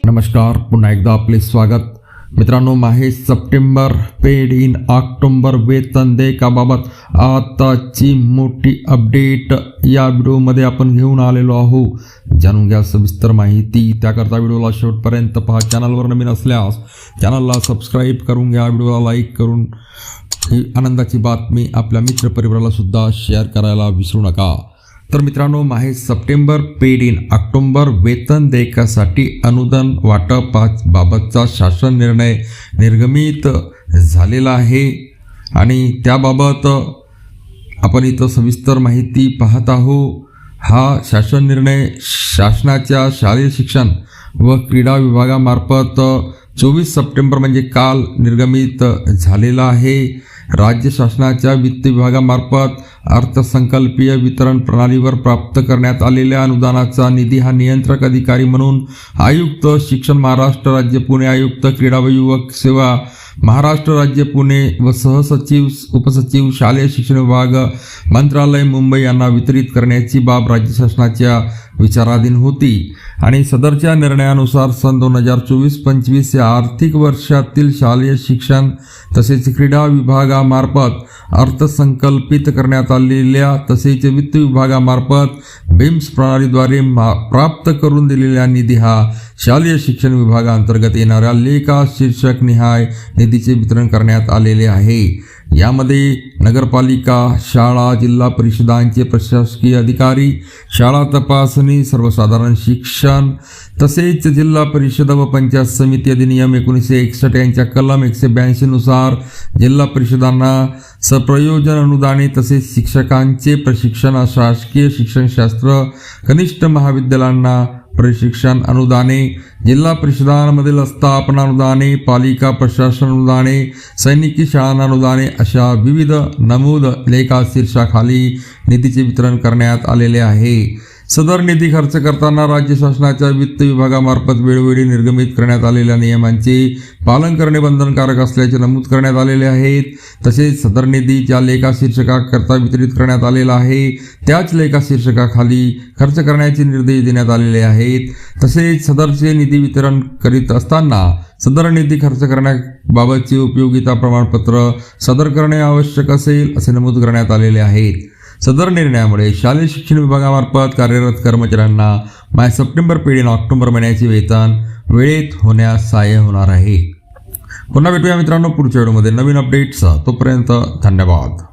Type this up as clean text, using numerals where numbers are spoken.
नमस्कार, पुन्हा एकदा आपले स्वागत. मित्रांनो, माहे सप्टेंबर पेड इन ऑक्टोबर वेतन देयकाबाबत आताची मोठी अपडेट या व्हिडिओमध्ये आपण घेऊन आलेलो आहोत. जाणून घ्या सविस्तर माहिती. त्याकरता व्हिडिओला शेवटपर्यंत पहा. चॅनलवर नवीन असल्यास चॅनलला सबस्क्राईब करून घ्या. व्हिडिओला लाईक करून ही आनंदाची बातमी आपल्या मित्रपरिवाराला सुद्धा शेअर करायला विसरू नका. तर मित्रांनो, माहे सप्टेंबर पेड इन ऑक्टोबर वेतन देयकासाठी अनुदान वाटपाबाबतचा शासन निर्णय निर्गमित झालेला आहे आणि त्याबाबत आपण इथं सविस्तर माहिती पाहत आहोत. हा शासन निर्णय शासनाच्या शालेय शिक्षण व क्रीडा विभागामार्फत 24 सप्टेंबर म्हणजे काल निर्गमित झालेला आहे. राज्य शासनाच्या वित्त विभागामार्फत अर्थसंकल्पीय वितरण प्रणालीवर प्राप्त करण्यात आलेल्या अनुदानाचा निधी हा नियंत्रक अधिकारी म्हणून आयुक्त शिक्षण महाराष्ट्र राज्य पुणे, आयुक्त क्रीडा व युवक सेवा महाराष्ट्र राज्य पुणे व सहसचिव उपसचिव शालेय शिक्षण विभाग मंत्रालय मुंबई यांना वितरित करण्याची बाब राज्य शासनाच्या विचाराधीन होती आणि सदरच्या निर्णयानुसार सन 2024-25 या आर्थिक वर्षातील शालेय शिक्षण तसेच क्रीडा विभागामार्फत अर्थसंकल्पित करण्यात आलेल्या तसेच वित्त विभागामार्फत बिम्स प्रणालीद्वारे प्राप्त करून दिलेला निधी हा शालेय शिक्षण विभागाअंतर्गत येणाऱ्या लेखा शीर्षक निहाय निधीचे वितरण करण्यात आलेले आहे. यामध्ये नगरपालिका, शाळा, जिल्हा परिषदांचे प्रशासकीय अधिकारी, शाळा तपासणी, सर्वसाधारण शिक्षण तसेच जिल्हा परिषद व पंचायत समिती अधिनियम 1961 यांच्या कलम 182 नुसार जिल्हा परिषदांना सप्रयोजन अनुदाने तसेच शिक्षकांचे प्रशिक्षण, शासकीय शिक्षणशास्त्र कनिष्ठ महाविद्यालयांना प्रशिक्षण अनुदाने, जिल्हा परिषदांमधील स्थापना अनुदाने, पालिका प्रशासन अनुदाने, सैनिकी शाळांना अनुदाने अशा विविध नमूद लेखा शीर्षाखाली निधीचे वितरण करण्यात आलेले आहे. सदर निधी खर्च करताना राज्य शासनाच्या वित्त विभागामार्फत वेळोवेळी निर्गमित करण्यात आलेल्या नियमांचे पालन करणे बंधनकारक असल्याचे नमूद करण्यात आलेले आहेत. तसेच सदर निधी ज्या लेखा शीर्षकाकरता वितरित करण्यात आलेला आहे त्याच लेखा शीर्षकाखाली खर्च करण्याचे निर्देश देण्यात आलेले आहेत. तसेच सदरचे निधी वितरण करीत असताना सदर निधी खर्च करण्याबाबतचे उपयोगिता प्रमाणपत्र सदर करणे आवश्यक असेल असे नमूद करण्यात आलेले आहेत. सदर निर्णयामुळे शालेय शिक्षण विभागामार्फत कार्यरत कर्मचाऱ्यांना माहे सप्टेंबर पेड इन ऑक्टोबर महिन्याचे वेतन वेळेत होण्यास सहाय्य होणार आहे. पुन्हा भेटूया मित्रांनो पुढच्या व्हिडिओमध्ये नवीन अपडेट्स. तोपर्यंत धन्यवाद.